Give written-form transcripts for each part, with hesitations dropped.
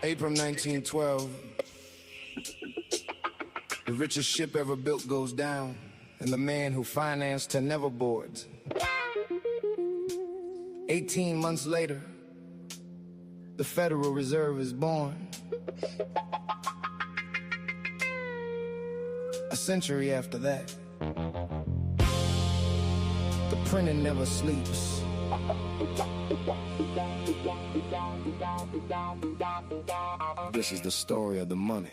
April 1912. The richest ship ever built goes down, and the man who financed her never boards. 18 months later, the Federal Reserve is born. A century after that, the printing never sleeps. This is the story of the money.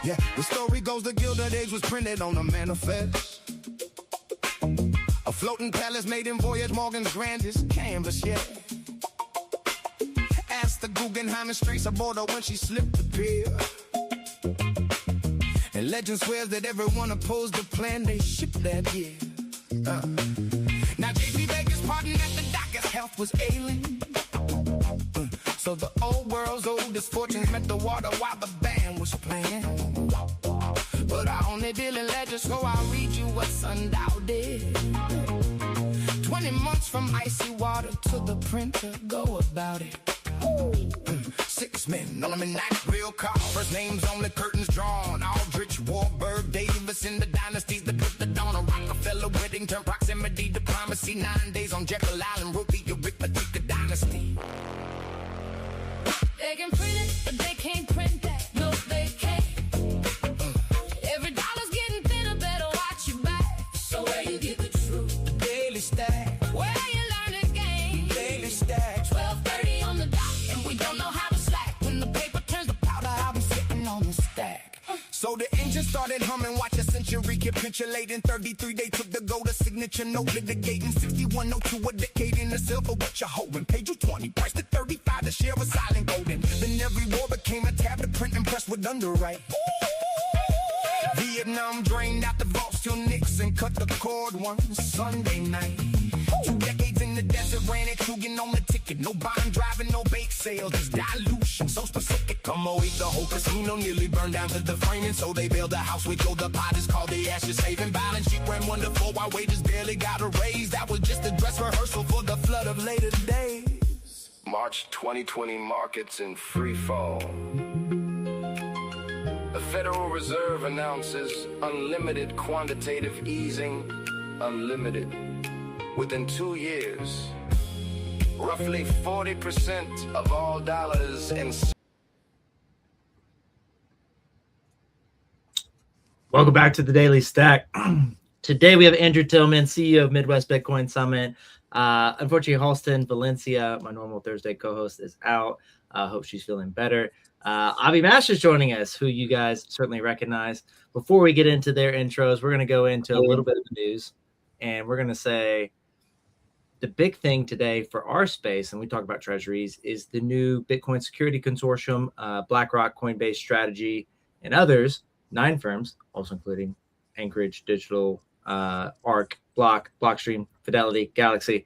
Yeah, the story goes the Gilded Age was printed on a manifest. A floating palace made in Voyage Morgan's grandest canvas, yeah. Asked the Guggenheim and Straits aboard her when she slipped the pier. And legend swears that everyone opposed the plan they shipped that year. Now J.P. Baker's pardon at the dock, his health was ailing. So the old world's oldest fortunes met the water while the band was playing. But I only deal in ledger, so I'll read you what Sundial did. 20 months from icy water to the printer, go about it. 6 men, all them in that real car. First names on the curtains drawn. Aldrich, Warburg, Davis in the dynasties that put the dawn. A Rockefeller, Whittington, proximity, diplomacy. 9 days on Jekyll Island, wrote the arithmetic dynasty. They can print it, but they can't print that. No, they can't. Every dollar's getting thinner, better watch your back. So where you get the truth? The Daily Stack. Where you learn the game? Daily Stack. 12:30 on the dot, and we don't know how to slack. When the paper turns to powder, I'll be sitting on the stack. So the engine started humming, watch a century capitulate. In 33 they took the gold, a signature note litigating. 6102 a decade in the silver, what you holding? Paid you 20, priced at 35, the share was silent golden. Then every war became a tab, the printing press would underwrite. Vietnam drained out the vaults till Nixon cut the cord one Sunday night. 2 decades in the desert, ran it, Trugan on the ticket. No bond driving, no bake sales, just dilution, so specific. Come on, eat the whole casino, nearly burned down to the framing. So they built a house with gold deposits called the ashes saving. Balance sheet ran wonderful while wages barely got a raise. That was just a dress rehearsal for the flood of later days. March 2020 markets in free fall. The Federal Reserve announces unlimited quantitative easing, unlimited. Within 2 years, roughly 40% of all dollars in... Welcome back to the Daily Stack. Today we have Andrew Tilmann, CEO of Midwest Bitcoin Summit. Unfortunately, Halston Valencia, my normal Thursday co-host, is out. Hope she's feeling better. Avi Mash is joining us, who you guys certainly recognize. Before we get into their intros, we're going to go into a little bit of the news, and we're going to say the big thing today for our space, and we talk about treasuries, is the new Bitcoin Security Consortium, BlackRock, Coinbase, Strategy, and others, 9 firms, also including Anchorage, Digital, Arc, Block, Blockstream, Fidelity, Galaxy,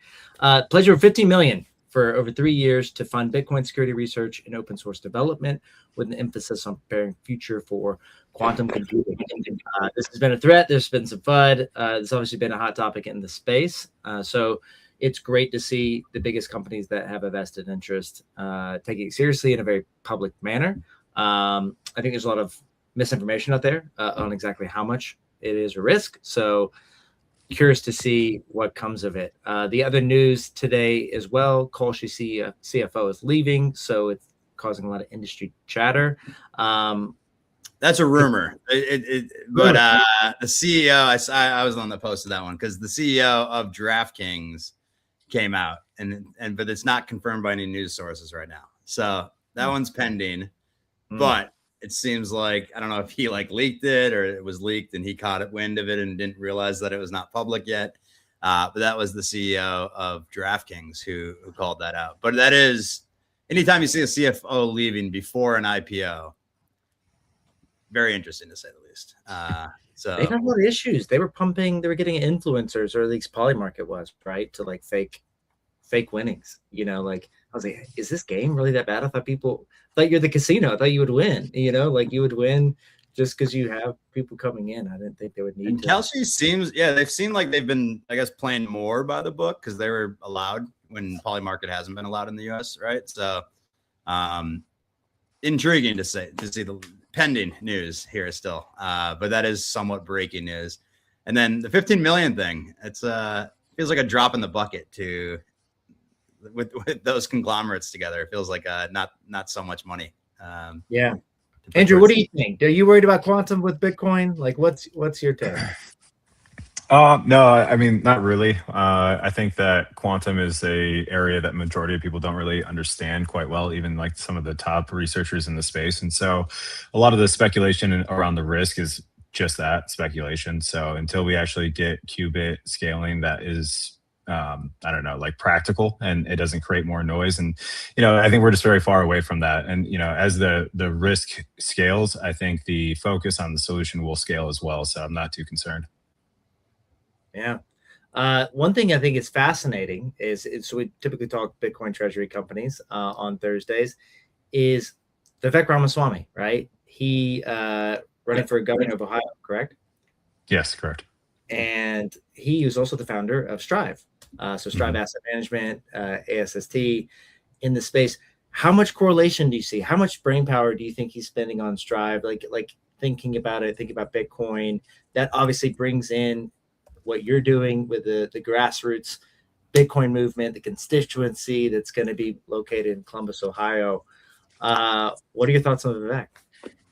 pledged over $15 million for over 3 years to fund Bitcoin security research and open source development, with an emphasis on preparing future for quantum computing. This has been a threat. There's been some FUD. It's obviously been a hot topic in the space. So it's great to see the biggest companies that have a vested interest taking it seriously in a very public manner. I think there's a lot of misinformation out there on exactly how much it is a risk. So curious to see what comes of it. The other news today as well, Kalshi CFO is leaving, so it's causing a lot of industry chatter. That's a rumor. But the CEO, I was on the post of that one because the CEO of DraftKings came out, but it's not confirmed by any news sources right now. So that one's pending. But it seems like, I don't know if he leaked it or it was leaked and he caught wind of it and didn't realize that it was not public yet. But that was the CEO of DraftKings who called that out. But that is, anytime you see a CFO leaving before an IPO, very interesting to say the least. So they've had a lot of issues. They were getting influencers, or at least Polymarket was, right, to fake winnings. I was like, is this game really that bad? I thought you're the casino. I thought you would win. You would win just because you have people coming in. I didn't think they would need and to. Kalshi seems, they've seemed like they've been, I guess, playing more by the book because they were allowed when poly market hasn't been allowed in the US, right? So intriguing to see the pending news here still. But that is somewhat breaking news. And then the 15 million thing, it's feels like a drop in the bucket with those conglomerates together. It feels like not so much money. Yeah. Andrew, what do you think? Are you worried about quantum with Bitcoin? Like, what's your take? No, I mean, not really. I think that quantum is a area that majority of people don't really understand quite well, even like some of the top researchers in the space. And so a lot of the speculation around the risk is just that, speculation. So until we actually get qubit scaling that is I don't know, like practical and it doesn't create more noise. And, I think we're just very far away from that. And, as the risk scales, I think the focus on the solution will scale as well. So I'm not too concerned. Yeah. One thing I think is fascinating is so we typically talk Bitcoin treasury companies on Thursdays is Vivek Ramaswamy, right? He running for governor of Ohio, correct? Yes, correct. And he was also the founder of Strive. So Strive Asset Management, ASST in the space. How much correlation do you see? How much brain power do you think he's spending on Strive? Like thinking about Bitcoin, that obviously brings in what you're doing with the grassroots Bitcoin movement, the constituency that's going to be located in Columbus, Ohio. What are your thoughts on Vivek?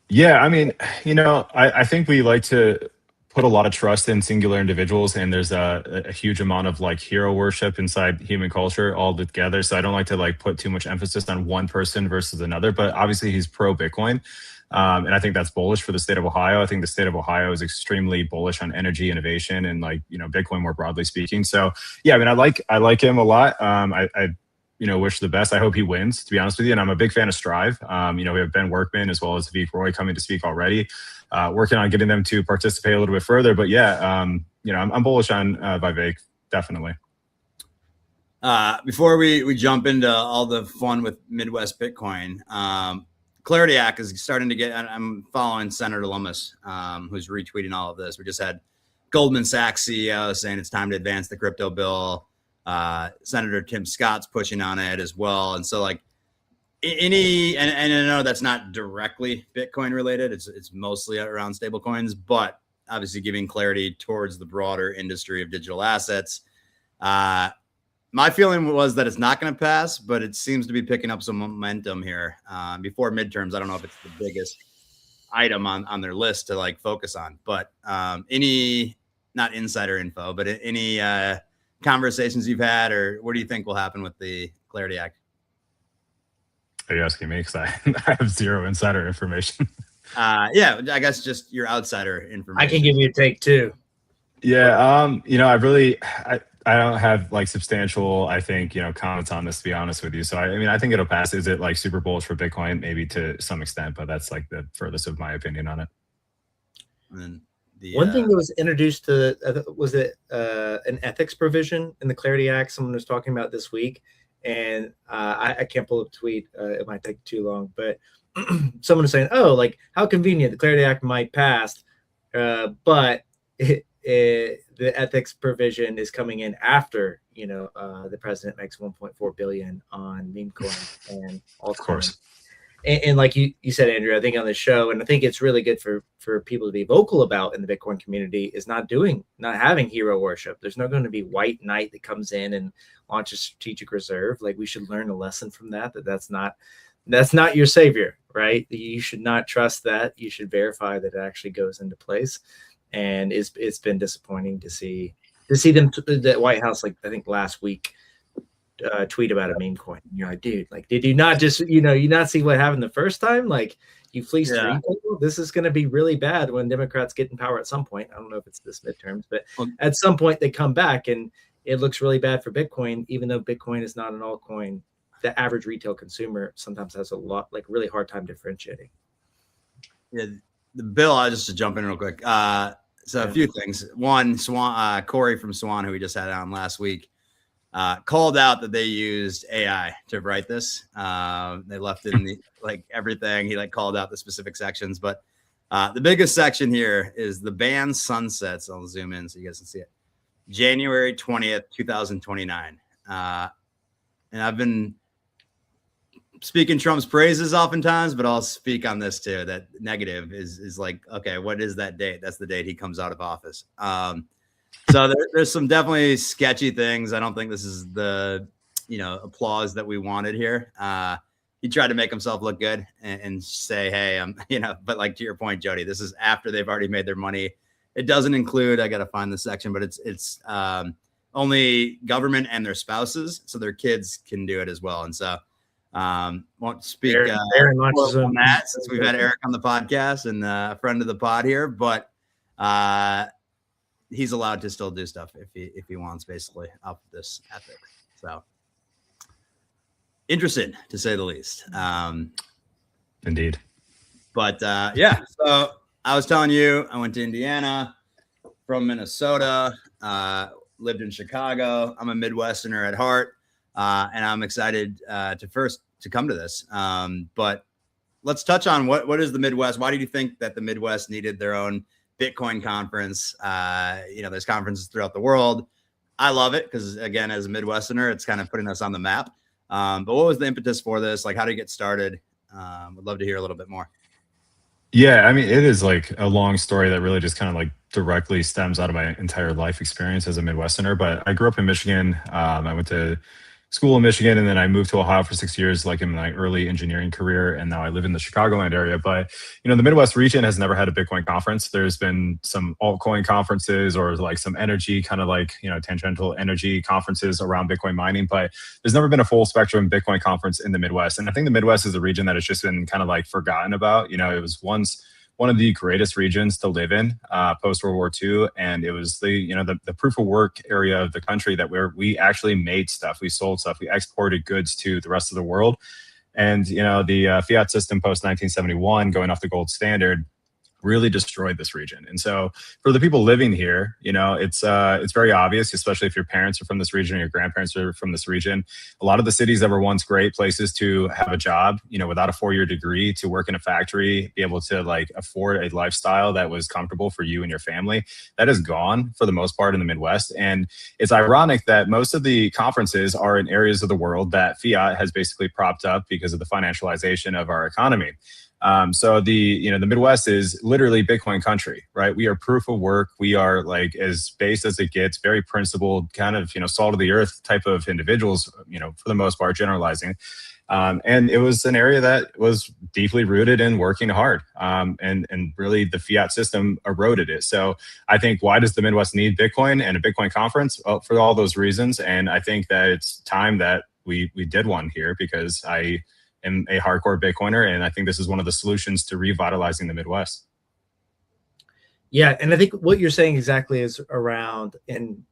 Yeah, I mean, I think we like to put a lot of trust in singular individuals, and there's a huge amount of like hero worship inside human culture all together. So I don't like to like put too much emphasis on one person versus another, but obviously he's pro Bitcoin. And I think that's bullish for the state of Ohio. I think the state of Ohio is extremely bullish on energy innovation and like, Bitcoin more broadly speaking. So yeah, I mean, I like him a lot. I wish the best. I hope he wins, to be honest with you. And I'm a big fan of Strive. We have Ben Workman as well as Vivek Roy coming to speak already. Working on getting them to participate a little bit further. But yeah, I'm bullish on Vivek, definitely. Before we jump into all the fun with Midwest Bitcoin, Clarity Act is starting to get, I'm following Senator Lummis, who's retweeting all of this. We just had Goldman Sachs CEO saying it's time to advance the crypto bill. Senator Tim Scott's pushing on it as well. And so like and I know that's not directly Bitcoin related. It's mostly around stable coins, but obviously giving clarity towards the broader industry of digital assets. My feeling was that it's not going to pass, but it seems to be picking up some momentum here. Before midterms, I don't know if it's the biggest item on their list to like focus on, but any, not insider info, but any conversations you've had, or what do you think will happen with the Clarity Act? Are you asking me? Because I have zero insider information. Yeah, I guess just your outsider information. I can give you a take too. Yeah, I don't have like substantial, I think, comments on this, to be honest with you. So I think it'll pass. Is it like super bullish for Bitcoin? Maybe to some extent, but that's like the furthest of my opinion on it. And one thing that was introduced to was it an ethics provision in the Clarity Act someone was talking about this week, and I can't pull up a tweet. It might take too long, but someone was saying, "Oh, like how convenient the Clarity Act might pass, but the ethics provision is coming in after the president makes 1.4 billion on meme coin and all." Of course. And like you said, Andrew, I think on the show, and I think it's really good for people to be vocal about in the Bitcoin community, is not having hero worship. There's not going to be white knight that comes in and launches strategic reserve. Like we should learn a lesson from that's not your savior, right? You should not trust that. You should verify that it actually goes into place. And it's been disappointing to see them the White House, like I think last week, tweet about a meme coin. You're like, dude, like, did you not just you not see what happened the first time? Like, you fleeced three people. This is going to be really bad when Democrats get in power at some point. I don't know if it's this midterms, but at some point they come back, and it looks really bad for Bitcoin. Even though Bitcoin is not an altcoin, the average retail consumer sometimes has a lot really hard time differentiating. Yeah, the bill. I just to jump in real quick. So a few things. One, Corey from Swan, who we just had on last week, called out that they used AI to write this. They left in everything. He called out the specific sections, but The biggest section here is the ban sunsets. I'll zoom in so you guys can see it. January 20th, 2029. And I've been speaking Trump's praises oftentimes, but I'll speak on this too. That negative is like, okay, what is that date? That's the date he comes out of office. So there's some definitely sketchy things. I don't think this is the, applause that we wanted here. He tried to make himself look good and say, hey, but like to your point, Jody, this is after they've already made their money. It doesn't include, I got to find the section, but it's only government and their spouses. So their kids can do it as well. And so won't speak on that since we've had Eric on the podcast and a friend of the pod here, but he's allowed to still do stuff if he wants, basically, up this ethic. So interesting to say the least. Indeed. But yeah, so I was telling you, I went to Indiana from Minnesota, lived in Chicago. I'm a Midwesterner at heart, and I'm excited to come to this. But let's touch on what is the Midwest? Why do you think that the Midwest needed their own Bitcoin conference? There's conferences throughout the world. I love it because, again, as a Midwesterner, it's kind of putting us on the map. But what was the impetus for this? Like, how did you get started? Would love to hear a little bit more. Yeah, I mean, it is like a long story that really just kind of like directly stems out of my entire life experience as a Midwesterner. But I grew up in Michigan. I went to school in Michigan, and then I moved to Ohio for 6 years, like in my early engineering career. And now I live in the Chicagoland area. But, the Midwest region has never had a Bitcoin conference. There's been some altcoin conferences or like some energy kind of like, tangential energy conferences around Bitcoin mining, but there's never been a full spectrum Bitcoin conference in the Midwest. And I think the Midwest is a region that has just been kind of like forgotten about. It was once one of the greatest regions to live in post World War II, and it was the proof of work area of the country where we actually made stuff, we sold stuff, we exported goods to the rest of the world. And the fiat system post 1971, going off the gold standard, really destroyed this region. And so for the people living here, it's very obvious, especially if your parents are from this region or your grandparents are from this region. A lot of the cities that were once great places to have a job, without a 4-year degree, to work in a factory, be able to like afford a lifestyle that was comfortable for you and your family, that is gone for the most part in the Midwest. And it's ironic that most of the conferences are in areas of the world that fiat has basically propped up because of the financialization of our economy. So the Midwest is literally Bitcoin country, right? We are proof of work. We are like as based as it gets, very principled, kind of, salt of the earth type of individuals, for the most part, generalizing. And it was an area that was deeply rooted in working hard. And really the fiat system eroded it. So I think, why does the Midwest need Bitcoin and a Bitcoin conference? Well, for all those reasons. And I think that it's time that we did one here, because I am a hardcore Bitcoiner, and I think this is one of the solutions to revitalizing the Midwest. Yeah, and I think what you're saying exactly is around, and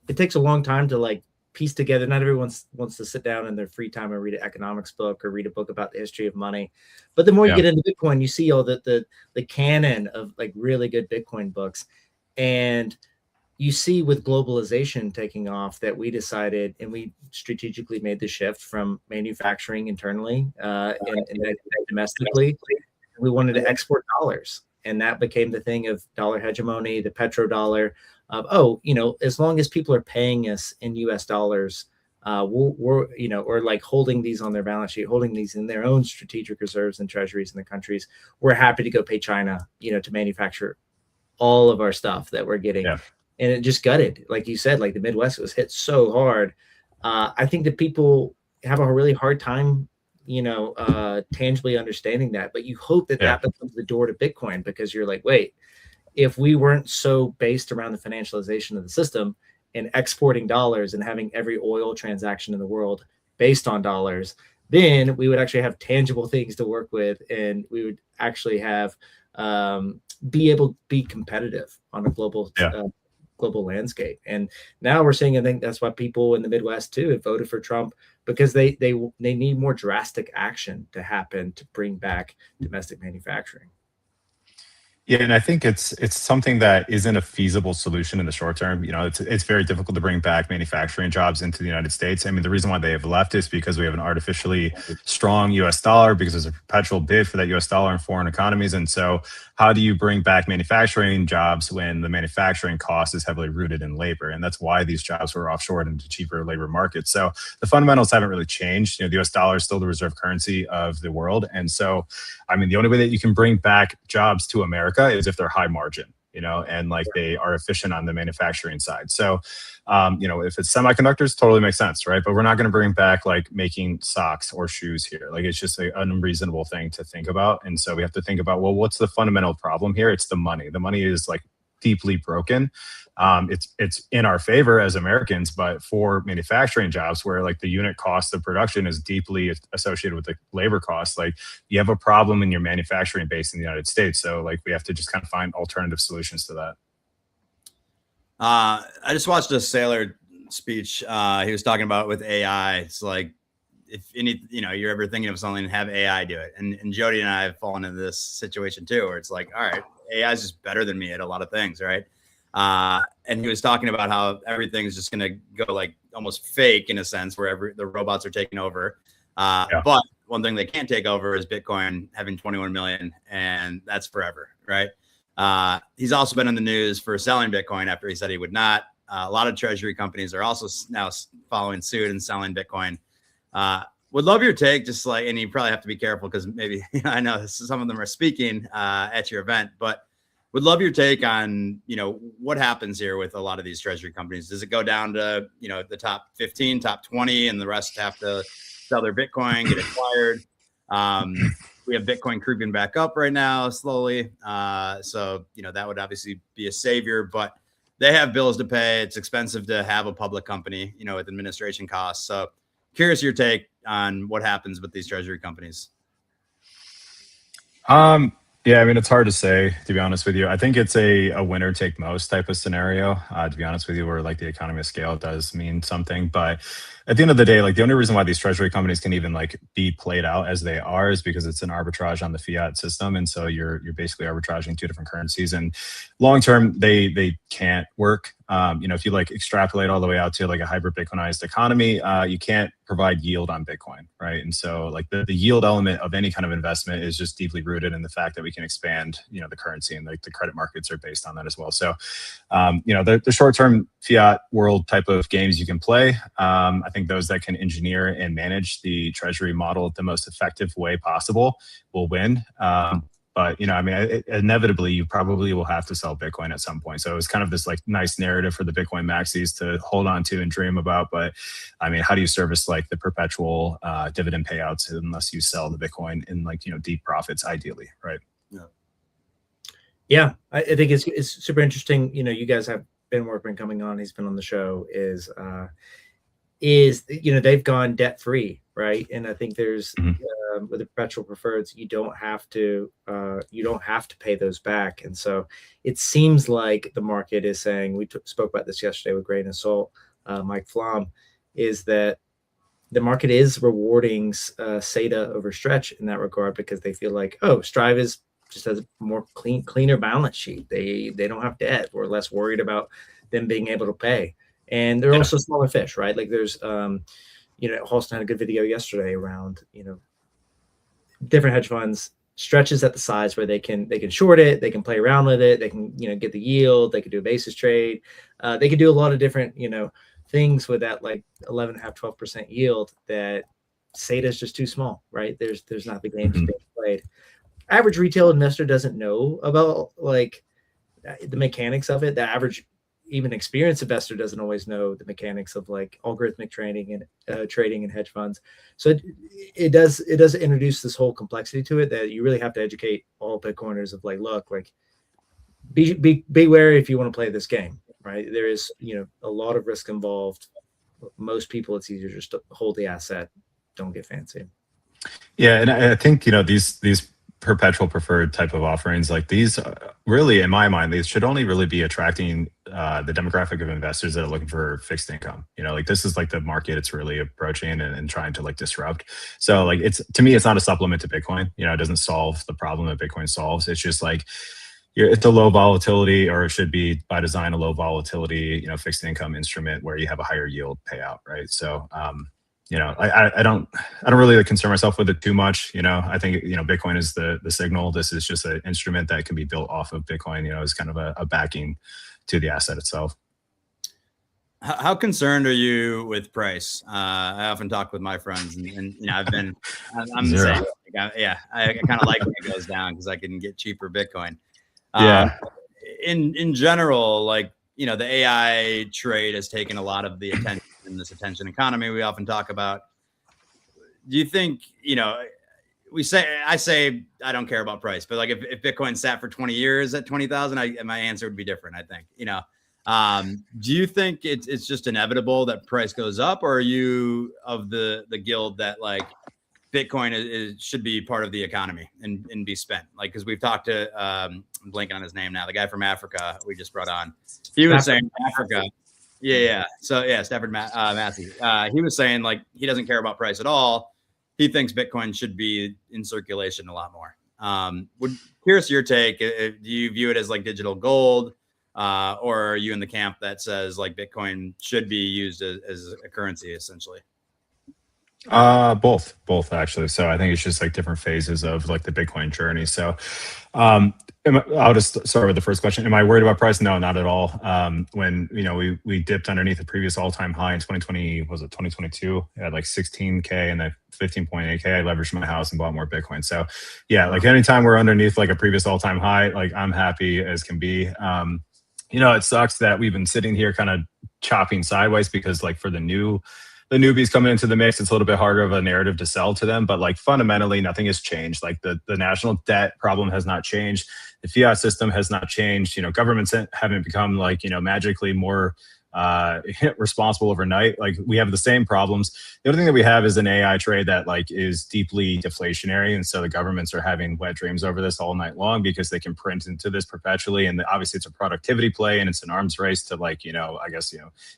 it takes a long time to like piece together. Not everyone wants to sit down in their free time and read an economics book or read a book about the history of money. But the more you get into Bitcoin, you see all the canon of like really good Bitcoin books, and you see with globalization taking off that we decided, and we strategically made the shift from manufacturing internally and domestically. We wanted to export dollars, and that became the thing of dollar hegemony, the petrodollar of, as long as people are paying us in US dollars, we're or like holding these on their balance sheet, holding these in their own strategic reserves and treasuries in the countries, we're happy to go pay China, to manufacture all of our stuff that we're getting. Yeah. And it just gutted, like you said, like the Midwest was hit so hard. I think that people have a really hard time, tangibly understanding that. But you hope that that becomes the door to Bitcoin, because you're like, wait, if we weren't so based around the financialization of the system and exporting dollars and having every oil transaction in the world based on dollars, then we would actually have tangible things to work with, and we would actually have be able to be competitive on a global global landscape. And now we're seeing, I think that's why people in the Midwest too have voted for Trump, because they need more drastic action to happen to bring back domestic manufacturing. Yeah, and I think it's something that isn't a feasible solution in the short term. It's very difficult to bring back manufacturing jobs into the United States. I mean, the reason why they have left is because we have an artificially strong U.S. dollar, because there's a perpetual bid for that U.S. dollar in foreign economies. And so, how do you bring back manufacturing jobs when the manufacturing cost is heavily rooted in labor? And that's why these jobs were offshored into cheaper labor markets. So the fundamentals haven't really changed. The U.S. dollar is still the reserve currency of the world, and so, I mean, the only way that you can bring back jobs to America is if they're high margin, and like they are efficient on the manufacturing side. So, if it's semiconductors, totally makes sense, right? But we're not going to bring back like making socks or shoes here. Like, it's just an unreasonable thing to think about. And so we have to think about, well, what's the fundamental problem here? It's the money. The money is like deeply broken. It's in our favor as Americans, but for manufacturing jobs where like the unit cost of production is deeply associated with the labor costs, like you have a problem in your manufacturing base in the United States. So like we have to just kind of find alternative solutions to that. I just watched a Saylor speech. He was talking about with AI. It's like, if you're ever thinking of something, have AI do it. And Jody and I have fallen into this situation too, where it's like, all right, AI is just better than me at a lot of things, right? And he was talking about how everything is just going to go like almost fake in a sense, where the robots are taking over. But one thing they can't take over is Bitcoin having 21 million, and that's forever, right? He's also been in the news for selling Bitcoin after he said he would not. A lot of treasury companies are also now following suit and selling Bitcoin. Would love your take, just like, and you probably have to be careful because maybe I know some of them are speaking at your event, but would love your take on, what happens here with a lot of these treasury companies. Does it go down to, the top 15, top 20, and the rest have to sell their Bitcoin, get acquired? We have Bitcoin creeping back up right now slowly. So, that would obviously be a savior, but they have bills to pay. It's expensive to have a public company, with administration costs. So curious your take on what happens with these treasury companies. Yeah, I mean, it's hard to say, to be honest with you. I think it's a winner take most type of scenario, to be honest with you, where like the economy of scale does mean something. But at the end of the day, like the only reason why these treasury companies can even like be played out as they are is because it's an arbitrage on the fiat system. And so you're basically arbitraging two different currencies, and long term they can't work. If you like extrapolate all the way out to like a hyper Bitcoinized economy, you can't provide yield on Bitcoin, right? And so like the yield element of any kind of investment is just deeply rooted in the fact that we can expand, the currency, and like the credit markets are based on that as well. So, the short-term fiat world type of games you can play. I think those that can engineer and manage the treasury model the most effective way possible will win. But, inevitably, you probably will have to sell Bitcoin at some point. So it's kind of this like nice narrative for the Bitcoin maxis to hold on to and dream about. But I mean, how do you service like the perpetual dividend payouts unless you sell the Bitcoin in like, deep profits, ideally, right? Yeah, I think it's super interesting. You guys have Ben Workman coming on. He's been on the show. They've gone debt free, right? And I think there's with the perpetual preferreds, you don't have to pay those back. And so it seems like the market is saying, we spoke about this yesterday with Grain and Salt, Mike Flom, is that the market is rewarding SATA over Stretch in that regard, because they feel like, Strive just has a more cleaner balance sheet. They don't have debt. We're less worried about them being able to pay. And they're also smaller fish, right? Like there's, Halston had a good video yesterday around, different hedge funds. Stretch is at the size where they can short it, they can play around with it, they can, get the yield, they can do a basis trade. They can do a lot of different, things with that like 11.5%, 12% yield that SATA is just too small, right? There's not the games being played. Average retail investor doesn't know about like the mechanics of it. The average even experienced investor doesn't always know the mechanics of like algorithmic trading and trading in hedge funds. So it does introduce this whole complexity to it that you really have to educate all Bitcoiners of like, look, like be wary if you want to play this game, right? There is, a lot of risk involved. Most people, it's easier just to hold the asset. Don't get fancy. Yeah. And I think, these perpetual preferred type of offerings like these really, in my mind, these should only really be attracting the demographic of investors that are looking for fixed income. Like this is like the market it's really approaching and trying to like disrupt. So like to me, it's not a supplement to Bitcoin. It doesn't solve the problem that Bitcoin solves. It's just like, it's a low volatility, or it should be by design a low volatility, fixed income instrument where you have a higher yield payout, right? So, I don't really concern myself with it too much. I think Bitcoin is the signal. This is just an instrument that can be built off of Bitcoin. As kind of a backing to the asset itself. How concerned are you with price? I often talk with my friends, and I'm the same. I kind of like when it goes down because I can get cheaper Bitcoin. In general, like, the AI trade has taken a lot of the attention in this attention economy we often talk about. Do you think, I say I don't care about price, but like if Bitcoin sat for 20 years at 20,000, my answer would be different, I think. Do you think it's just inevitable that price goes up, or are you of the guild that like Bitcoin should be part of the economy and be spent? Like, because we've talked to I'm blanking on his name now, the guy from Africa we just brought on. He was saying Africa. Yeah. So yeah, Stafford Massey. He was saying like he doesn't care about price at all. He thinks Bitcoin should be in circulation a lot more. Curious your take. Do you view it as like digital gold, or are you in the camp that says like Bitcoin should be used as a currency essentially? Both actually. So I think it's just like different phases of like the Bitcoin journey. So I'll just start with the first question. Am I worried about price? No, not at all. When we dipped underneath the previous all-time high in 2022 at like 16K and then 15.8K, I leveraged my house and bought more Bitcoin. So yeah, like anytime we're underneath like a previous all-time high, like I'm happy as can be. It sucks that we've been sitting here kind of chopping sideways because like for the newbies coming into the mix, it's a little bit harder of a narrative to sell to them. But like fundamentally, nothing has changed. Like the national debt problem has not changed. The fiat system has not changed. Governments haven't become like, magically more responsible overnight. Like we have the same problems. The other thing that we have is an AI trade that like is deeply deflationary. And so the governments are having wet dreams over this all night long because they can print into this perpetually. And obviously it's a productivity play and it's an arms race to like,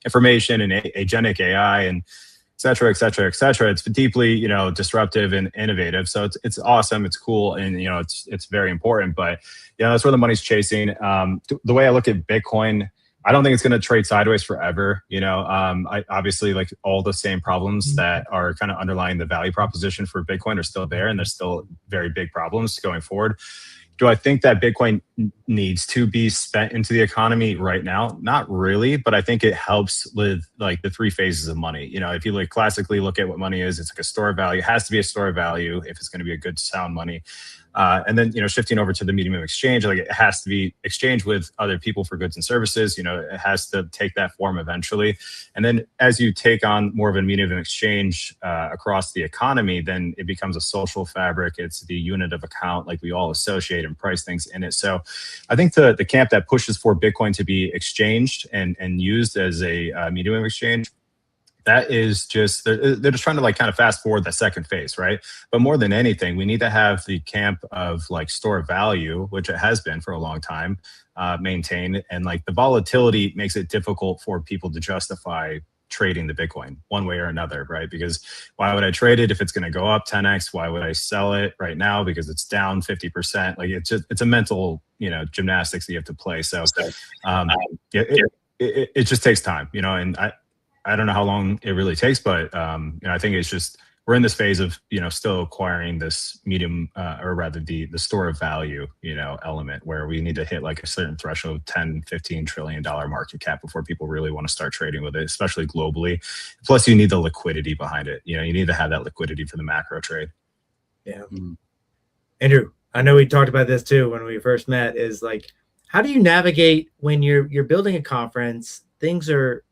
information and agentic AI and et cetera, et cetera, et cetera. It's deeply, disruptive and innovative. So it's awesome. It's cool. And, it's very important, but that's where the money's chasing. The way I look at Bitcoin, I don't think it's going to trade sideways forever. I obviously like all the same problems that are kind of underlying the value proposition for Bitcoin are still there, and there's still very big problems going forward. Do I think that Bitcoin needs to be spent into the economy right now? Not really, but I think it helps with like the three phases of money. If you like classically look at what money is, it's like a store of value. It has to be a store of value if it's going to be a good sound money. And then, shifting over to the medium of exchange, like it has to be exchanged with other people for goods and services. It has to take that form eventually. And then as you take on more of a medium of exchange across the economy, then it becomes a social fabric. It's the unit of account, like we all associate and price things in it. So I think the camp that pushes for Bitcoin to be exchanged and used as a medium of exchange, that is just, they're just trying to like kind of fast forward that second phase, right? But more than anything, we need to have the camp of like store of value, which it has been for a long time, maintained. And like the volatility makes it difficult for people to justify trading the Bitcoin one way or another, right? Because why would I trade it if it's going to go up 10x? Why would I sell it right now because it's down 50%? Like it's a mental, gymnastics that you have to play. So it just takes time, and I don't know how long it really takes, but I think it's just we're in this phase of still acquiring this medium or rather the store of value element where we need to hit like a certain threshold, 10-15 trillion dollar market cap before people really want to start trading with it, especially globally. Plus, you need the liquidity behind it. You need to have that liquidity for the macro trade. Yeah, Andrew, I know we talked about this too when we first met. Is like, how do you navigate when you're building a conference? Things are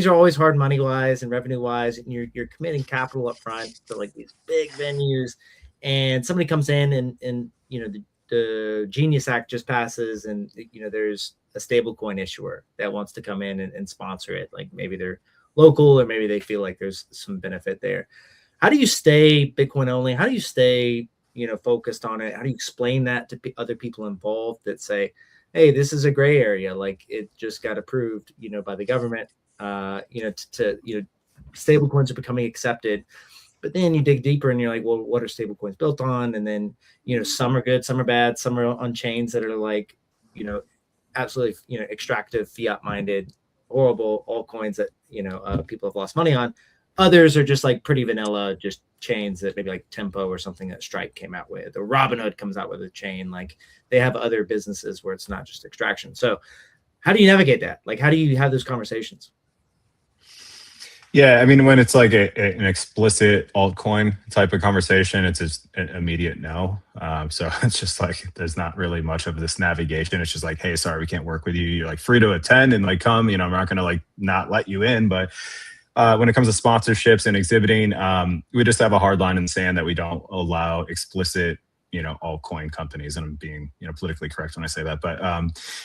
always hard money wise and revenue wise, and you're committing capital up front to like these big venues, and somebody comes in and the Genius Act just passes, and there's a stablecoin issuer that wants to come in and sponsor it. Like maybe they're local or maybe they feel like there's some benefit there. How do you stay Bitcoin only? How do you stay focused on it? How do you explain that to other people involved that say, hey, this is a gray area, like it just got approved by the government? Stablecoins are becoming accepted. But then you dig deeper and you're like, well, what are stable coins built on? And then, some are good, some are bad, some are on chains that are like, absolutely, extractive, fiat minded, horrible altcoins that, people have lost money on. Others are just like pretty vanilla, just chains that maybe like Tempo or something that Stripe came out with, or Robinhood comes out with a chain. Like they have other businesses where it's not just extraction. So how do you navigate that? Like, how do you have those conversations? Yeah, I mean, when it's like an explicit altcoin type of conversation, it's just an immediate no. So it's just like there's not really much of this navigation. It's just like, hey, sorry, we can't work with you. You're like free to attend and like come. I'm not gonna like not let you in. But when it comes to sponsorships and exhibiting, we just have a hard line in the sand that we don't allow explicit altcoin companies, and I'm being politically correct when I say that, but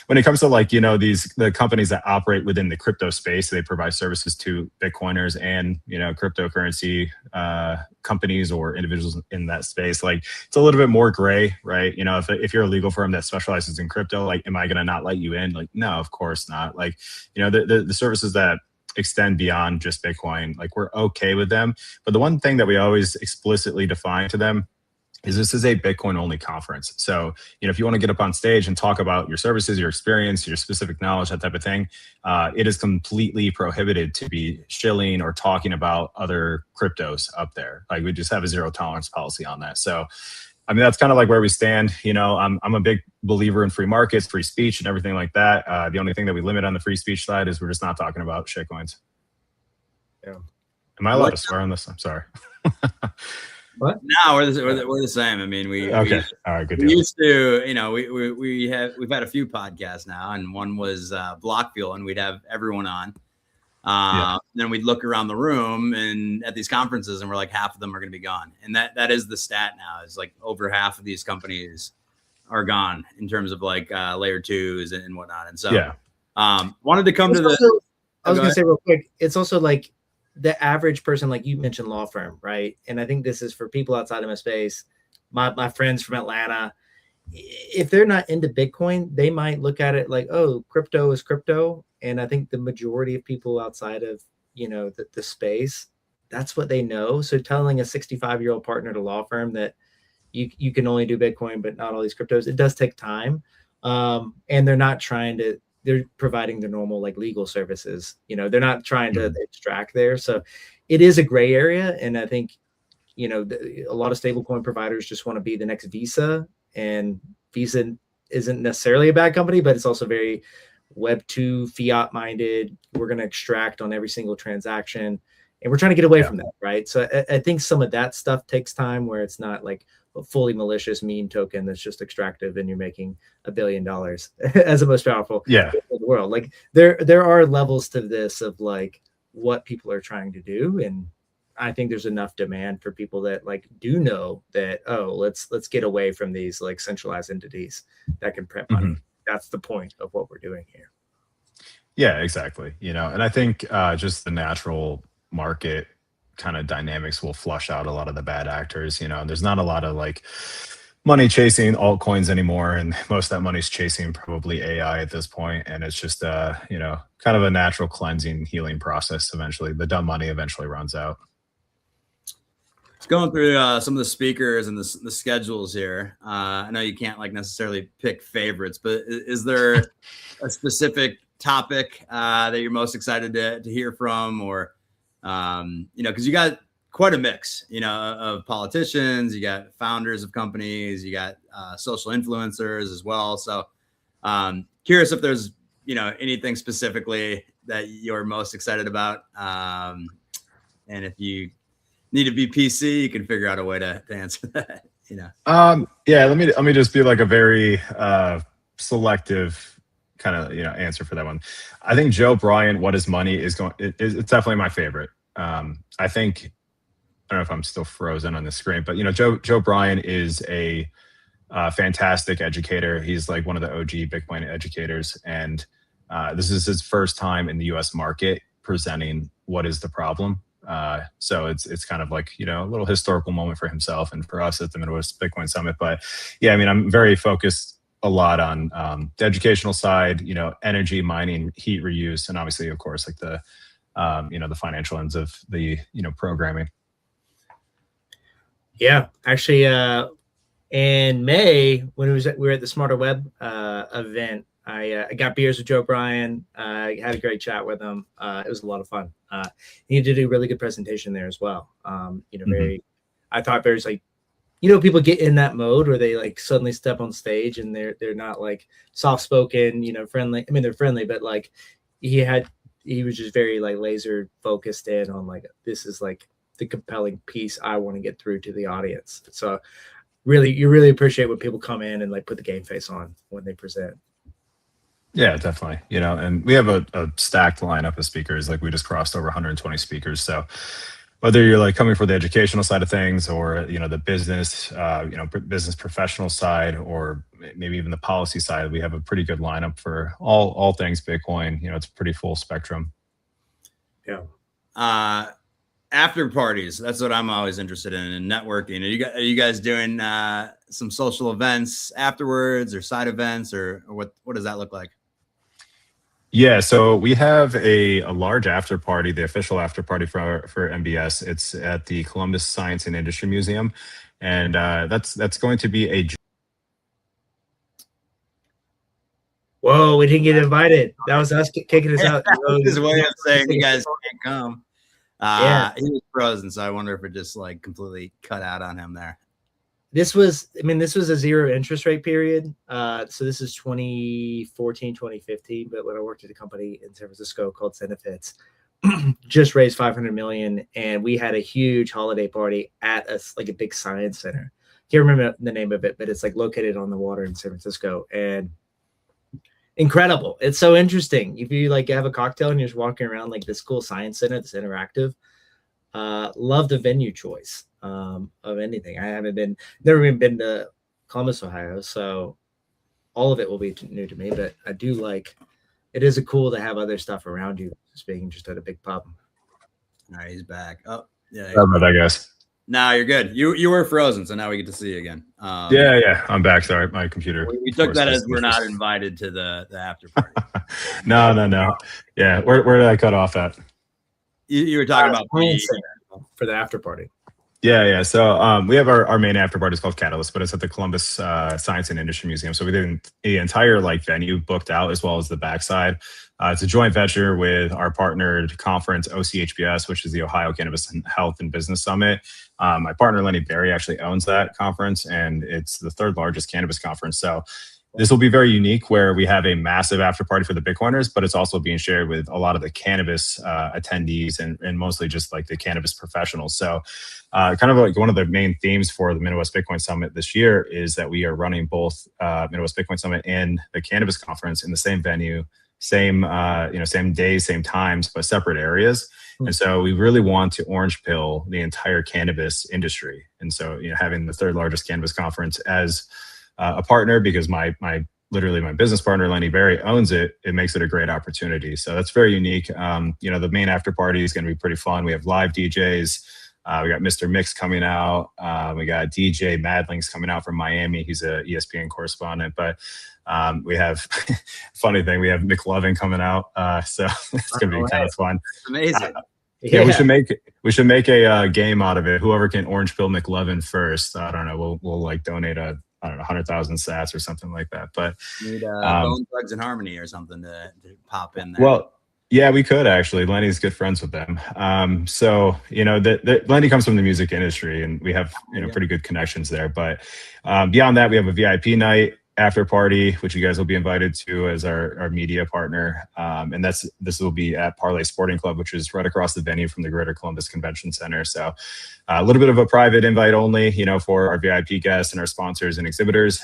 when it comes to like the companies that operate within the crypto space, they provide services to Bitcoiners and cryptocurrency companies or individuals in that space. Like it's a little bit more gray, right? If you're a legal firm that specializes in crypto, like am I going to not let you in? Like no, of course not. Like the services that extend beyond just Bitcoin, like we're okay with them, but the one thing that we always explicitly define to them is this is a Bitcoin only conference. So, if you want to get up on stage and talk about your services, your experience, your specific knowledge, that type of thing, it is completely prohibited to be shilling or talking about other cryptos up there. Like we just have a zero tolerance policy on that. So, I mean, that's kind of like where we stand. I'm a big believer in free markets, free speech and everything like that. The only thing that we limit on the free speech side is we're just not talking about shitcoins. Yeah. Am I allowed to swear on this? I'm sorry. What? No, we're the same. I mean, okay. All right, good deal. We used to, we've had a few podcasts now, and one was Block Fuel, and we'd have everyone on. Then we'd look around the room and at these conferences, and we're like, half of them are going to be gone, and that is the stat now. Is like over half of these companies are gone in terms of like layer twos and whatnot. And so, wanted to come to the. I was going to say real quick. It's also like the average person, like you mentioned, law firm, right? And I think this is for people outside of my space, my friends from Atlanta. If they're not into Bitcoin, they might look at it like, oh, crypto is crypto. And I think the majority of people outside of, the space, that's what they know. So telling a 65-year-old partner at a law firm that you can only do Bitcoin, but not all these cryptos, it does take time. And they're not they're providing the normal like legal services. They're not trying to extract there. So it is a gray area. And I think, a lot of stablecoin providers just want to be the next Visa, and Visa isn't necessarily a bad company, but it's also very Web2 fiat minded. We're going to extract on every single transaction, and we're trying to get away from that. Right. So I think some of that stuff takes time, where it's not like a fully malicious meme token that's just extractive and you're making $1 billion as the most powerful in the world. Like there are levels to this of like what people are trying to do. And I think there's enough demand for people that like do know that, oh, let's get away from these like centralized entities that can print money. That's the point of what we're doing here. Yeah, exactly. And I think just the natural market kind of dynamics will flush out a lot of the bad actors. There's not a lot of like money chasing altcoins anymore, and most of that money's chasing probably AI at this point, and it's just kind of a natural cleansing, healing process. Eventually the dumb money eventually runs out. It's going through some of the speakers and the schedules here. I know you can't like necessarily pick favorites, but is there a specific topic that you're most excited to hear from, or because you got quite a mix, of politicians, you got founders of companies, you got social influencers as well. So curious if there's, anything specifically that you're most excited about. And if you need to be PC, you can figure out a way to answer that, let me just be like a very selective kind of answer for that one. I think Joe Bryant, What Is Money it's definitely my favorite. I think, I don't know if I'm still frozen on the screen, but Joe Bryant is a fantastic educator. He's like one of the OG Bitcoin educators, and this is his first time in the US market presenting what is the problem. So it's kind of like, a little historical moment for himself and for us at the Midwest Bitcoin Summit. But yeah, I mean, I'm very focused a lot on the educational side, energy, mining, heat reuse, and obviously, of course, like the the financial ends of the programming. Yeah, actually, in May when we were at the Smarter Web event, I got beers with Joe Bryan. I had a great chat with him. It was a lot of fun. He did a really good presentation there as well. Very, I thought very like, people get in that mode where they like suddenly step on stage and they're not like soft spoken, friendly. I mean, they're friendly, but like he was just very like laser focused in on like, this is like the compelling piece I want to get through to the audience. So you really appreciate when people come in and like put the game face on when they present. Yeah, definitely. And we have a stacked lineup of speakers. Like we just crossed over 120 speakers. So whether you're like coming for the educational side of things or, the business, business professional side, or maybe even the policy side, we have a pretty good lineup for all things Bitcoin. It's a pretty full spectrum. Yeah. After parties, that's what I'm always interested in networking. Are you guys doing some social events afterwards or side events, or what does that look like? Yeah, so we have a large after party, the official after party for MBS. It's at the Columbus Science and Industry Museum, and that's going to be a. Whoa, we didn't get invited. That was us kicking us out. His way of saying you guys can't come. Yeah, he was frozen, so I wonder if it just like completely cut out on him there. This was a zero interest rate period. So this is 2014, 2015. But when I worked at a company in San Francisco called Zenefits, just raised 500 million, and we had a huge holiday party at a big science center. Can't remember the name of it, but it's like located on the water in San Francisco, and incredible. It's so interesting. If you like have a cocktail and you're just walking around like this cool science center, this interactive. Love the venue choice of anything. I never even been to Columbus, Ohio, so all of it will be new to me. But I do like it. Is cool to have other stuff around you, just being just at a big pub. All right, he's back. Oh, yeah. I guess. No, you're good. You were frozen, so now we get to see you again. Yeah, I'm back. Sorry, my computer. We took that as we're not invited to the after party. No. Yeah, where did I cut off at? You were talking about for the after party. Yeah. So we have our main after party is called Catalyst, but it's at the Columbus Science and Industry Museum. So we did the entire venue booked out as well as the backside. It's a joint venture with our partnered conference OCHBS, which is the Ohio Cannabis Health and Business Summit. My partner Lenny Berry actually owns that conference, and it's the third largest cannabis conference. So this will be very unique, where we have a massive after party for the Bitcoiners, but it's also being shared with a lot of the cannabis attendees and mostly just like the cannabis professionals. So kind of like one of the main themes for the Midwest Bitcoin Summit this year is that we are running both Midwest Bitcoin Summit and the cannabis conference in the same venue, same days, same times, but separate areas. And so we really want to orange pill the entire cannabis industry. And so, having the third largest cannabis conference as a partner, because my business partner Lenny Berry owns it makes it a great opportunity. So that's very unique. The main after party is going to be pretty fun. We have live DJs. We got Mr. Mix coming out. We got DJ Madlings coming out from Miami. He's a ESPN correspondent. But we have funny thing. We have McLovin coming out. So it's going to be kind of fun. Amazing. Yeah, we should make a game out of it. Whoever can orange pill McLovin first, I don't know. We'll like donate 100,000 sats or something like that. But need Bone Thugs and Harmony or something to pop in there. Well, yeah, we could actually. Lenny's good friends with them. So Lenny comes from the music industry, and we have pretty good connections there. But beyond that, we have a VIP night after party, which you guys will be invited to as our media partner. And this will be at Parlay Sporting Club, which is right across the venue from the Greater Columbus Convention Center. So a little bit of a private invite only, for our VIP guests and our sponsors and exhibitors.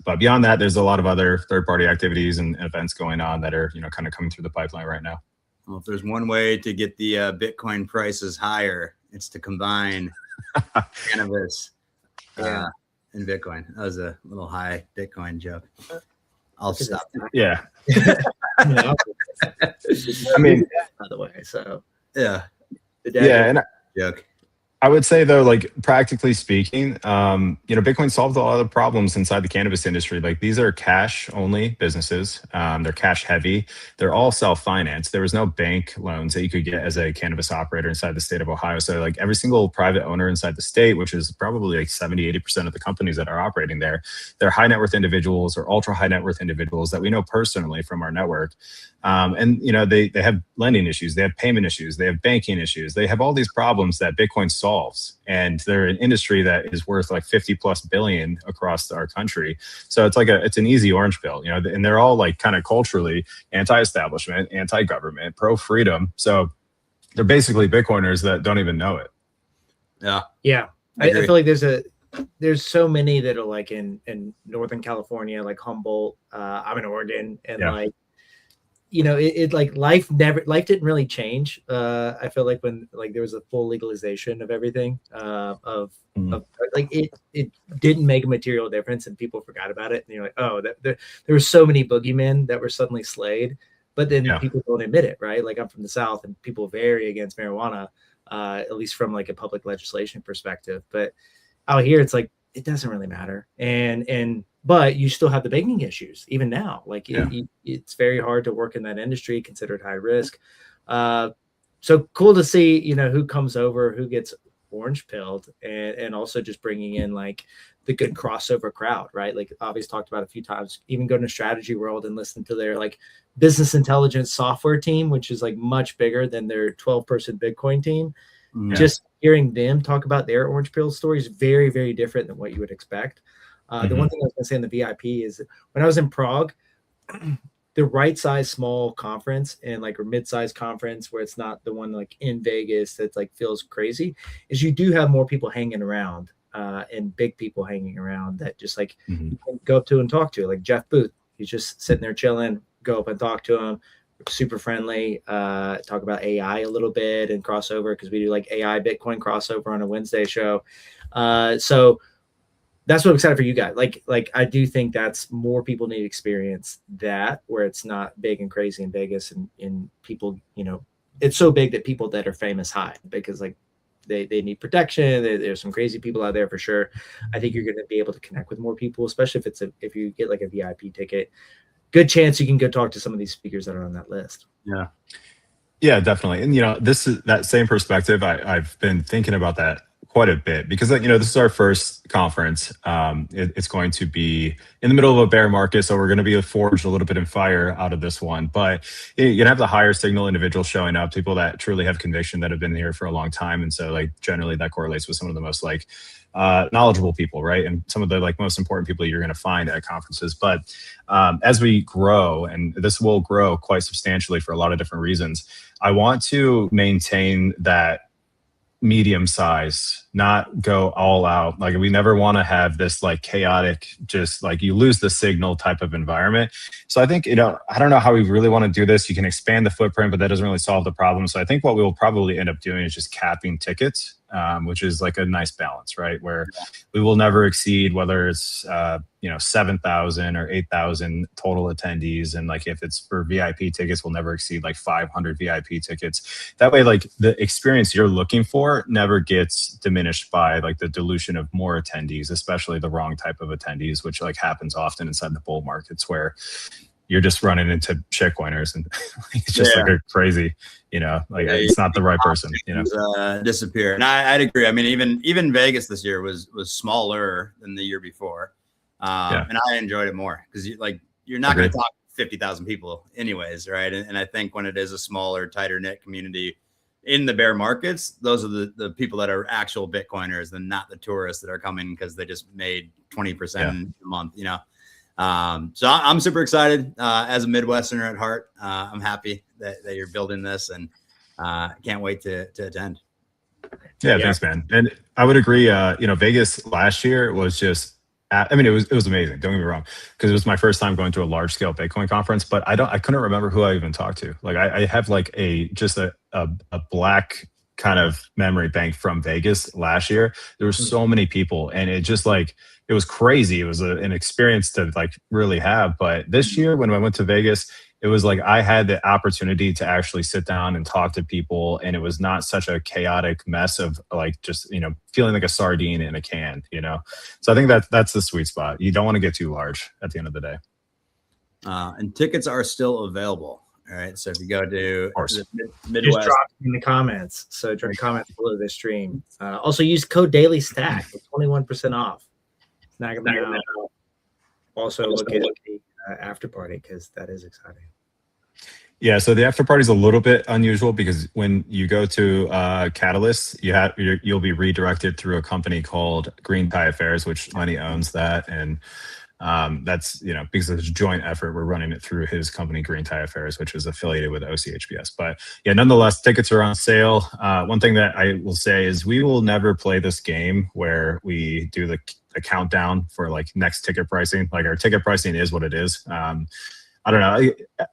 But beyond that, there's a lot of other third-party activities and events going on that are, kind of coming through the pipeline right now. Well, if there's one way to get the Bitcoin prices higher, it's to combine cannabis and Bitcoin. That was a little high Bitcoin joke. I'll stop. Yeah. I mean, by the way, so yeah, and joke. I would say though, like practically speaking, Bitcoin solved a lot of the problems inside the cannabis industry. Like these are cash only businesses. They're cash heavy. They're all self-financed. There was no bank loans that you could get as a cannabis operator inside the state of Ohio. So like every single private owner inside the state, which is probably like 70-80% of the companies that are operating there, they're high net worth individuals or ultra high net worth individuals that we know personally from our network. They have lending issues, they have payment issues, they have banking issues, they have all these problems that Bitcoin solves, and they're an industry that is worth like 50+ billion across our country. So it's an easy orange pill, and they're all like kind of culturally anti-establishment, anti-government, pro-freedom. So they're basically Bitcoiners that don't even know it. Yeah. I feel like there's so many that are like in Northern California, like Humboldt. I'm in Oregon, and like, like life didn't really change. I feel like when like there was a full legalization of everything, of like it didn't make a material difference, and people forgot about it. And you're like, oh, there were so many boogeymen that were suddenly slayed, but then people don't admit it, right? Like I'm from the South, and people are very against marijuana, at least from like a public legislation perspective. But out here, it's like it doesn't really matter, but you still have the banking issues even now. Like it's very hard to work in that industry, considered high risk. So cool to see, who comes over, who gets orange pilled, and also just bringing in like the good crossover crowd, right? Like Avi's talked about a few times, even going to Strategy World and listening to their like business intelligence software team, which is like much bigger than their 12-person Bitcoin team. Just hearing them talk about their orange pill stories, very, very different than what you would expect. The one thing I was going to say in the VIP is when I was in Prague, the right size small conference and like a mid-sized conference where it's not the one like in Vegas that's like feels crazy, is you do have more people hanging around and big people hanging around that just like you can go up to and talk to, like Jeff Booth. He's just sitting there chilling, go up and talk to him. Super friendly, talk about AI a little bit and crossover, because we do like AI Bitcoin crossover on a Wednesday show. So that's what I'm excited for you guys. Like I do think that's more people need to experience that, where it's not big and crazy in Vegas and people, it's so big that people that are famous hide, because like they need protection. There's some crazy people out there for sure. I think you're going to be able to connect with more people, especially if you get like a VIP ticket. Good chance you can go talk to some of these speakers that are on that list. Yeah, definitely. And this is that same perspective. I've been thinking about that quite a bit, because this is our first conference. It's going to be in the middle of a bear market, so we're going to be forged a little bit in fire out of this one. But you're gonna have the higher signal individuals showing up, people that truly have conviction, that have been here for a long time, and so like generally that correlates with some of the most like knowledgeable people, right? And some of the like most important people you're going to find at conferences. But as we grow, and this will grow quite substantially for a lot of different reasons, I want to maintain that medium size, not go all out. Like we never want to have this like chaotic, just like you lose the signal type of environment. So I think, I don't know how we really want to do this. You can expand the footprint, but that doesn't really solve the problem. So I think what we will probably end up doing is just capping tickets, which is like a nice balance, right? Where we will never exceed, whether it's 7,000 or 8,000 total attendees, and like if it's for VIP tickets, we'll never exceed like 500 VIP tickets. That way, like the experience you're looking for never gets diminished by like the dilution of more attendees, especially the wrong type of attendees, which like happens often inside the bull markets, where you're just running into shitcoiners and it's just like a crazy, it's not the right person, disappear. And I'd agree. I mean, even Vegas this year was smaller than the year before. And I enjoyed it more, because you're not going to talk to 50,000 people anyways, right? And I think when it is a smaller, tighter knit community in the bear markets, those are the people that are actual Bitcoiners, and not the tourists that are coming because they just made 20% a month, So I'm super excited as a Midwesterner at heart. I'm happy that you're building this, and can't wait to attend. Yeah, thanks, man. And I would agree. Vegas last year was just, it was amazing. Don't get me wrong, because it was my first time going to a large scale Bitcoin conference. But I couldn't remember who I even talked to. Like I have like a black kind of memory bank from Vegas last year. There were so many people, and it just like, it was crazy. It was an experience to like really have. But this year when I went to Vegas, it was like I had the opportunity to actually sit down and talk to people, and it was not such a chaotic mess of like just, feeling like a sardine in a can, So I think that's the sweet spot. You don't want to get too large at the end of the day. And tickets are still available. All right. So if you go to the Midwest, just drop in the comments. So comments below this stream. Also use code Daily Stack for 21% off. Snag them out. Also look at the after party because that is exciting. Yeah, so the after party is a little bit unusual because when you go to Catalyst, you'll be redirected through a company called Green Tie Affairs, which Lenny owns that, and that's because it's a joint effort. We're running it through his company, Green Tie Affairs, which is affiliated with OCHBS. But yeah, nonetheless, tickets are on sale. One thing that I will say is we will never play this game where we do the countdown for like next ticket pricing. Like our ticket pricing is what it is. I don't know.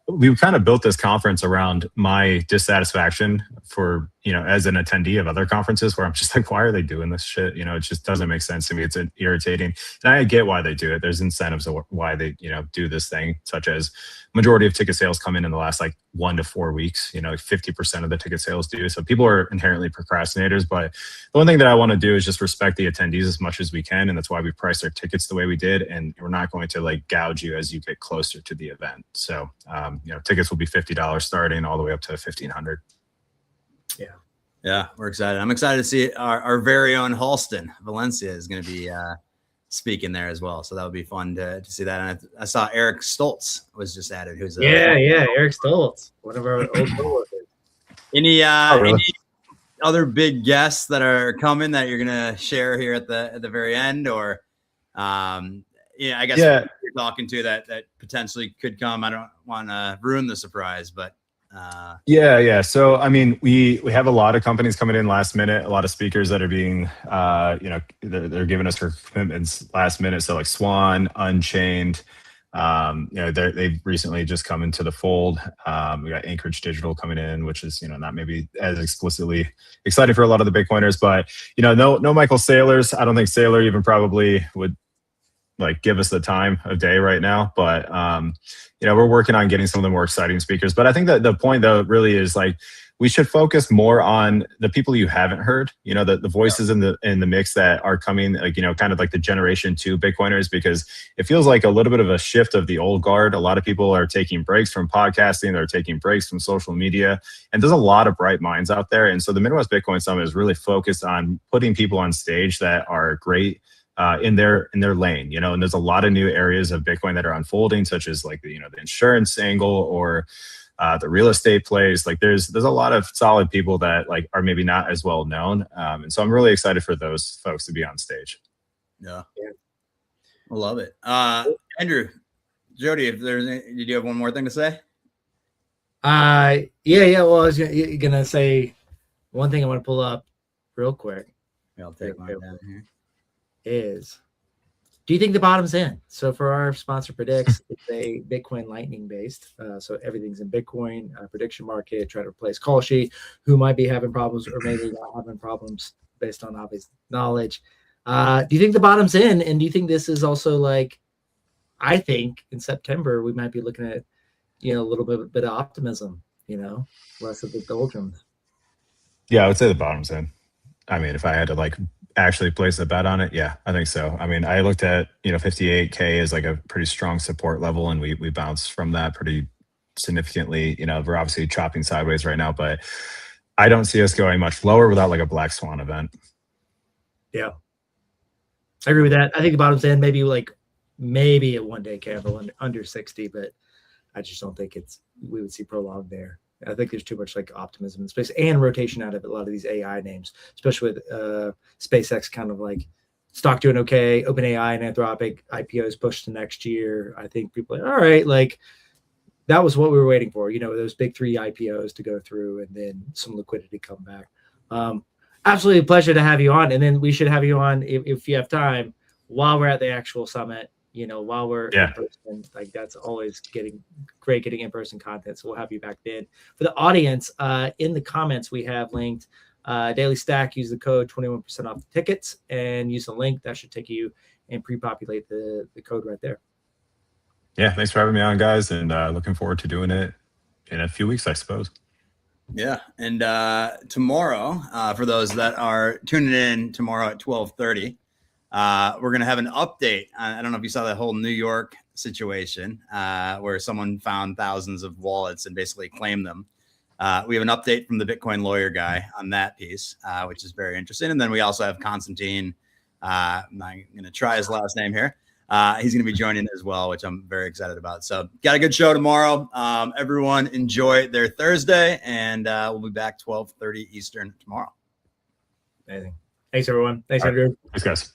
We kind of built this conference around my dissatisfaction for, as an attendee of other conferences where I'm just like, why are they doing this shit? It just doesn't make sense to me. It's irritating. And I get why they do it. There's incentives of why they, do this thing, such as majority of ticket sales come in the last like 1 to 4 weeks, 50% of the ticket sales do. So people are inherently procrastinators. But the one thing that I want to do is just respect the attendees as much as we can. And that's why we priced our tickets the way we did. And we're not going to like gouge you as you get closer to the event. So, tickets will be $50 starting all the way up to $1,500. Yeah, we're excited. I'm excited to see our very own Halston Valencia is going to be speaking there as well. So that would be fun to see that. And I saw Eric Stoltz was just added. Who's Eric Stoltz, one of our old coworkers. Any other big guests that are coming that you're going to share here at the very end, or I guess you're talking to that potentially could come. I don't want to ruin the surprise, but. Yeah. So, I mean, we have a lot of companies coming in last minute, a lot of speakers that are being, they're giving us their commitments last minute. So like Swan, Unchained, they've recently just come into the fold. We got Anchorage Digital coming in, which is, not maybe as explicitly excited for a lot of the Bitcoiners, but, no Michael Saylors. I don't think Saylor even probably would like give us the time of day right now, but we're working on getting some of the more exciting speakers. But I think that the point though really is like we should focus more on the people you haven't heard, the voices in the mix that are coming, like, kind of like the generation 2 Bitcoiners, because it feels like a little bit of a shift of the old guard. A lot of people are taking breaks from podcasting, they're taking breaks from social media, and there's a lot of bright minds out there. And so the Midwest Bitcoin Summit is really focused on putting people on stage that are great in their lane, and there's a lot of new areas of Bitcoin that are unfolding, such as like the insurance angle or the real estate plays. Like there's a lot of solid people that like are maybe not as well known, and so I'm really excited for those folks to be on stage. Yeah. I love it. Andrew, Jody, did you have one more thing to say? Yeah. Well, I was gonna say one thing I want to pull up real quick. I'll take mine down here. Do you think the bottom's in? So for our sponsor predicts, it's a Bitcoin Lightning based. So everything's in Bitcoin, prediction market, try to replace Kalshi, who might be having problems or maybe not having problems based on obvious knowledge. Do you think the bottom's in? And do you think this is also like, I think in September, we might be looking at, a little bit of optimism, less of the doldrums. Yeah, I would say the bottom's in. I mean, if I had to like actually place a bet on it, yeah, I think so. I mean, I looked at 58K as like a pretty strong support level, and we bounced from that pretty significantly. We're obviously chopping sideways right now, but I don't see us going much lower without like a black swan event. Yeah, I agree with that. I think the bottom's in, maybe a one-day candle under 60, but I just don't think we would see prolonged there. I think there's too much like optimism in space and rotation out of a lot of these AI names, especially with SpaceX kind of like stock doing okay, OpenAI and Anthropic IPOs pushed to next year. I think people are all right, like that was what we were waiting for, those big 3 IPOs to go through and then some liquidity come back. Absolutely a pleasure to have you on. And then we should have you on if you have time while we're at the actual summit. While we're in person, like that's always great getting in-person content. So we'll have you back then. For the audience, in the comments, we have linked Daily Stack. Use the code 21% off the tickets and use the link that should take you and pre-populate the code right there. Yeah, thanks for having me on, guys, and looking forward to doing it in a few weeks, I suppose. Yeah, and tomorrow, for those that are tuning in tomorrow at 12:30, we're gonna have an update. I don't know if you saw that whole New York situation where someone found thousands of wallets and basically claimed them. We have an update from the Bitcoin lawyer guy on that piece, which is very interesting. And then we also have Constantine. I'm not going to try his last name here. He's going to be joining as well, which I'm very excited about. So got a good show tomorrow. Everyone enjoy their Thursday, and we'll be back 12:30 Eastern tomorrow. Amazing. Thanks, everyone. Thanks, Andrew. Thanks, guys.